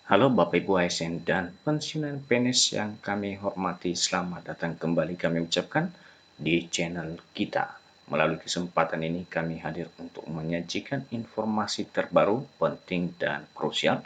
Halo Bapak Ibu ASN dan pensiunan PNS yang kami hormati, selamat datang kembali kami ucapkan di channel kita. Melalui kesempatan ini kami hadir untuk menyajikan informasi terbaru, penting dan krusial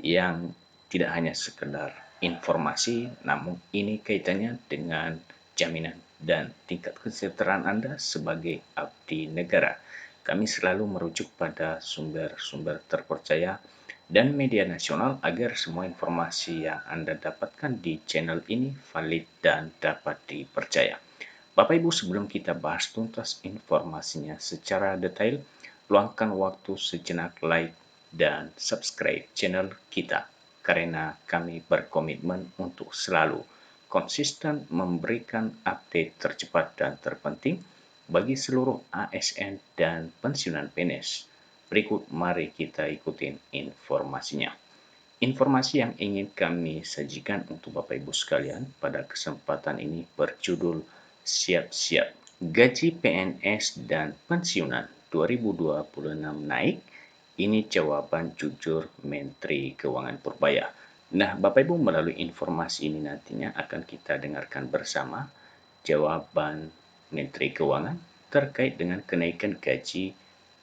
yang tidak hanya sekedar informasi, namun ini kaitannya dengan jaminan dan tingkat kesejahteraan Anda sebagai abdi negara. Kami selalu merujuk pada sumber-sumber terpercaya dan media nasional agar semua informasi yang Anda dapatkan di channel ini valid dan dapat dipercaya. Bapak Ibu, sebelum kita bahas tuntas informasinya secara detail, luangkan waktu sejenak like dan subscribe channel kita karena kami berkomitmen untuk selalu konsisten memberikan update tercepat dan terpenting bagi seluruh ASN dan pensiunan PNS. Berikut mari kita ikutin informasinya. Informasi yang ingin kami sajikan untuk Bapak Ibu sekalian pada kesempatan ini berjudul Siap-siap. Gaji PNS dan pensiunan 2026 naik. Ini jawaban jujur Menteri Keuangan Purbaya. Nah, Bapak Ibu, melalui informasi ini nantinya akan kita dengarkan bersama jawaban Menteri Keuangan terkait dengan kenaikan gaji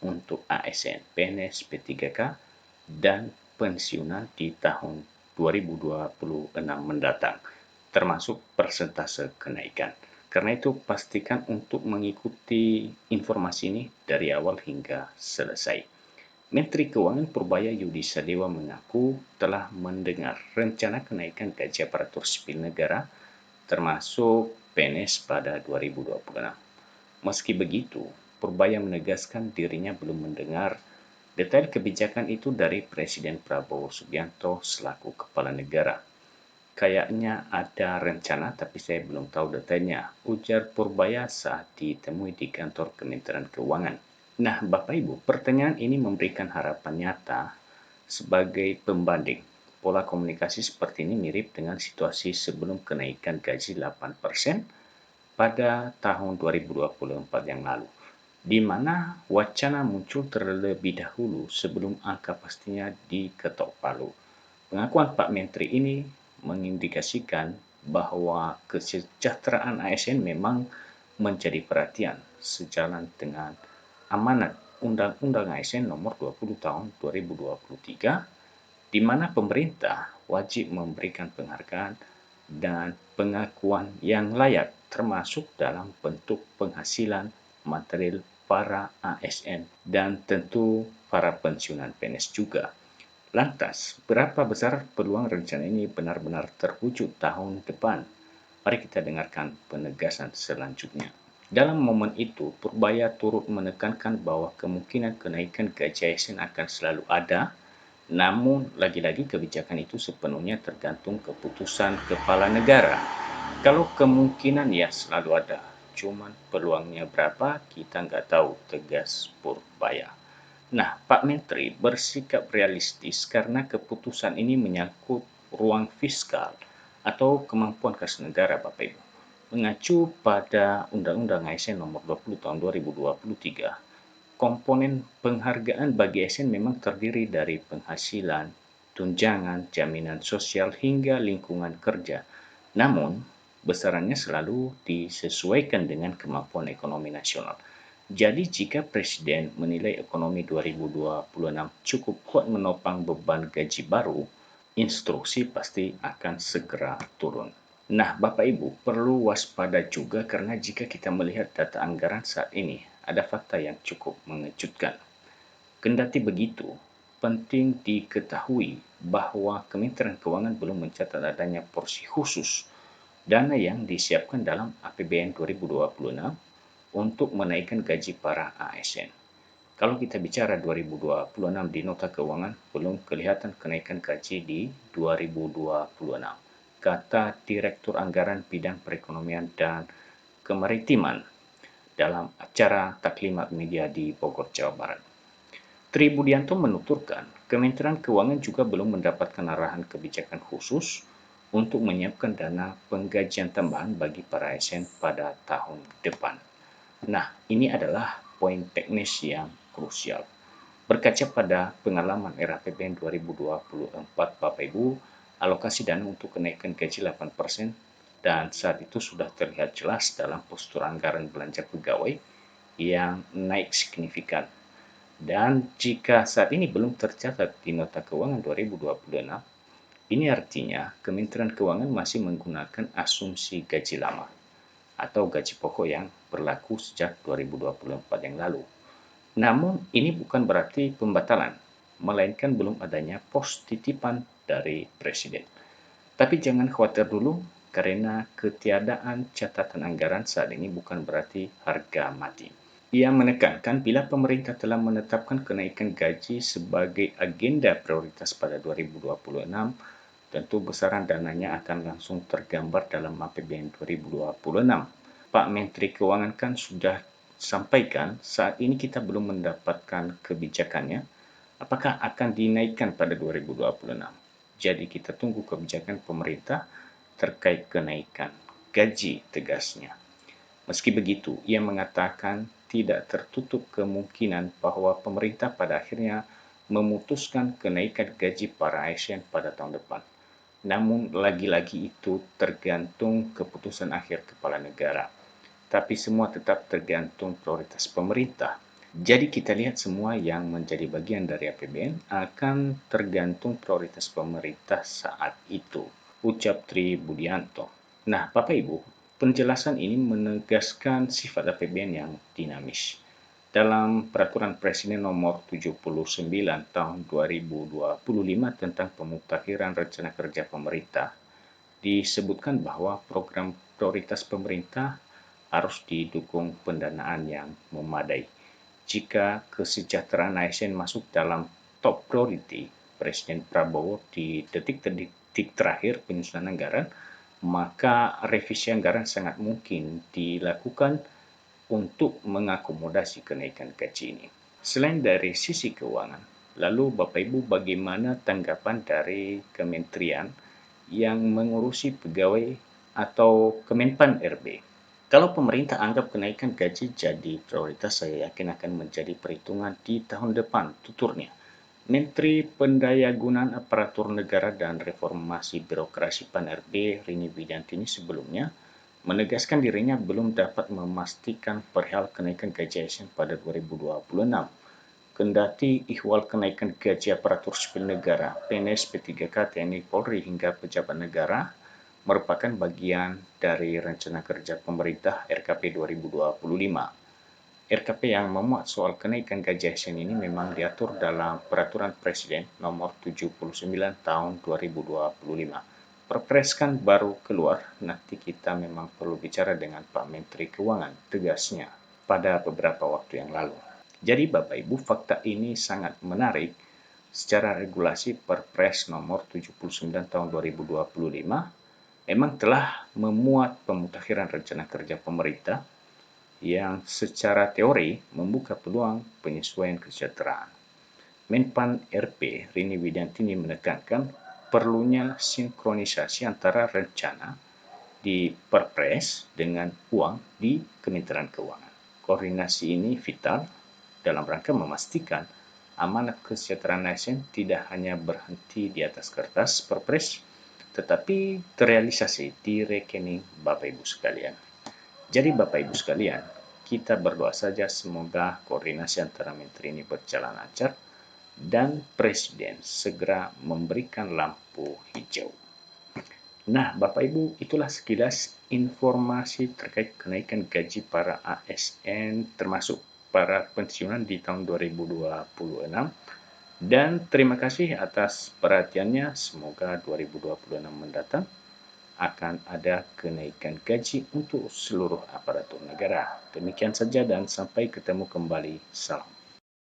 untuk ASN, PNS, P3K, dan pensiunan di tahun 2026 mendatang, termasuk persentase kenaikan. Karena itu pastikan untuk mengikuti informasi ini dari awal hingga selesai. Menteri Keuangan Purbaya Yudi Sadewa mengaku telah mendengar rencana kenaikan gaji aparatur sipil negara termasuk PNS pada 2026. Meski begitu, Purbaya menegaskan dirinya belum mendengar detail kebijakan itu dari Presiden Prabowo Subianto selaku kepala negara. Kayaknya ada rencana tapi saya belum tahu detailnya, ujar Purbaya saat ditemui di kantor Kementerian Keuangan. Nah, Bapak Ibu, pertanyaan ini memberikan harapan nyata sebagai pembanding. Pola komunikasi seperti ini mirip dengan situasi sebelum kenaikan gaji 8% pada tahun 2024 yang lalu, di mana wacana muncul terlebih dahulu sebelum angka pastinya diketok palu. Pengakuan Pak Menteri ini mengindikasikan bahwa kesejahteraan ASN memang menjadi perhatian sejalan dengan amanat Undang-Undang ASN Nomor 20 Tahun 2023, di mana pemerintah wajib memberikan penghargaan dan pengakuan yang layak, termasuk dalam bentuk penghasilan material para ASN dan tentu para pensiunan PNS juga. Lantas, berapa besar peluang rencana ini benar-benar terwujud tahun depan? Mari kita dengarkan penegasan selanjutnya. Dalam momen itu, Purbaya turut menekankan bahwa kemungkinan kenaikan gaji ASN akan selalu ada, namun lagi-lagi kebijakan itu sepenuhnya tergantung keputusan kepala negara. Kalau kemungkinan ya selalu ada, cuman peluangnya berapa kita nggak tahu, tegas Purbaya. Nah, Pak Menteri bersikap realistis karena keputusan ini menyangkut ruang fiskal atau kemampuan kas negara, Bapak Ibu. Mengacu pada Undang-Undang ASN Nomor 20 Tahun 2023, komponen penghargaan bagi ASN memang terdiri dari penghasilan, tunjangan, jaminan sosial, hingga lingkungan kerja. Namun, besarannya selalu disesuaikan dengan kemampuan ekonomi nasional. Jadi jika Presiden menilai ekonomi 2026 cukup kuat menopang beban gaji baru, instruksi pasti akan segera turun. Nah, Bapak Ibu, perlu waspada juga karena jika kita melihat data anggaran saat ini, ada fakta yang cukup mengejutkan. Kendati begitu, penting diketahui bahwa Kementerian Keuangan belum mencatat adanya porsi khusus dana yang disiapkan dalam APBN 2026 untuk menaikkan gaji para ASN. Kalau kita bicara 2026 di nota keuangan, belum kelihatan kenaikan gaji di 2026, kata Direktur Anggaran Bidang Perekonomian dan Kemaritiman dalam acara Taklimat Media di Bogor, Jawa Barat. Tri Budianto menuturkan, Kementerian Keuangan juga belum mendapatkan arahan kebijakan khusus untuk menyiapkan dana penggajian tambahan bagi para ASN pada tahun depan. Nah, ini adalah poin teknis yang krusial. Berkaca pada pengalaman era APBN 2024, Bapak Ibu, alokasi dana untuk kenaikan gaji 8% dan saat itu sudah terlihat jelas dalam postur anggaran belanja pegawai yang naik signifikan. Dan jika saat ini belum tercatat di nota keuangan 2026, ini artinya Kementerian Keuangan masih menggunakan asumsi gaji lama atau gaji pokok yang berlaku sejak 2024 yang lalu. Namun, ini bukan berarti pembatalan, melainkan belum adanya pos titipan dari Presiden. Tapi jangan khawatir dulu, karena ketiadaan catatan anggaran saat ini bukan berarti harga mati. Ia menekankan bila pemerintah telah menetapkan kenaikan gaji sebagai agenda prioritas pada 2026, tentu besaran dananya akan langsung tergambar dalam APBN 2026. Pak Menteri Keuangan kan sudah sampaikan saat ini kita belum mendapatkan kebijakannya, apakah akan dinaikkan pada 2026. Jadi kita tunggu kebijakan pemerintah terkait kenaikan gaji, tegasnya. Meski begitu, ia mengatakan tidak tertutup kemungkinan bahwa pemerintah pada akhirnya memutuskan kenaikan gaji para ASN pada tahun depan. Namun lagi-lagi itu tergantung keputusan akhir kepala negara. Tapi semua tetap tergantung prioritas pemerintah. Jadi kita lihat semua yang menjadi bagian dari APBN akan tergantung prioritas pemerintah saat itu, ucap Tri Budianto. Nah, Bapak Ibu, penjelasan ini menegaskan sifat APBN yang dinamis. Dalam Peraturan Presiden Nomor 79 Tahun 2025 tentang Pemutahiran Rencana Kerja Pemerintah, disebutkan bahwa program prioritas pemerintah harus didukung pendanaan yang memadai. Jika kesejahteraan ASN masuk dalam top priority Presiden Prabowo di detik-detik terakhir penyusunan anggaran, maka revisi anggaran sangat mungkin dilakukan untuk mengakomodasi kenaikan gaji ini. Selain dari sisi keuangan, lalu Bapak Ibu bagaimana tanggapan dari kementerian yang mengurusi pegawai atau Kemenpan RB? Kalau pemerintah anggap kenaikan gaji jadi prioritas, saya yakin akan menjadi perhitungan di tahun depan, tuturnya. Menteri Pendayagunaan Aparatur Negara dan Reformasi Birokrasi PAN RB Rini Widiantini sebelumnya menegaskan dirinya belum dapat memastikan perihal kenaikan gaji ASN pada 2026. Kendati ihwal kenaikan gaji aparatur sipil negara, PNS, P3K, TNI, Polri hingga pejabat negara merupakan bagian dari rencana kerja pemerintah RKP 2025. RKP yang memuat soal kenaikan gaji ASN ini memang diatur dalam Peraturan Presiden Nomor 79 Tahun 2025. Perpres kan baru keluar, nanti kita memang perlu bicara dengan Pak Menteri Keuangan, tegasnya, pada beberapa waktu yang lalu. Jadi Bapak Ibu, fakta ini sangat menarik. Secara regulasi Perpres nomor 79 tahun 2025 memang telah memuat pemutakhiran rencana kerja pemerintah yang secara teori membuka peluang penyesuaian kesejahteraan. Menpan RP Rini Widiantini menekankan perlunya sinkronisasi antara rencana di Perpres dengan uang di Kementerian Keuangan. Koordinasi ini vital dalam rangka memastikan amanat kesejahteraan ASN tidak hanya berhenti di atas kertas Perpres, tetapi terrealisasi di rekening Bapak Ibu sekalian. Jadi Bapak Ibu sekalian, kita berdoa saja semoga koordinasi antara menteri ini berjalan lancar dan Presiden segera memberikan lampu hijau. Nah, Bapak Ibu, itulah sekilas informasi terkait kenaikan gaji para ASN termasuk para pensiunan di tahun 2026. Dan terima kasih atas perhatiannya. Semoga 2026 mendatang akan ada kenaikan gaji untuk seluruh aparatur negara. Demikian saja dan sampai ketemu kembali. Salam.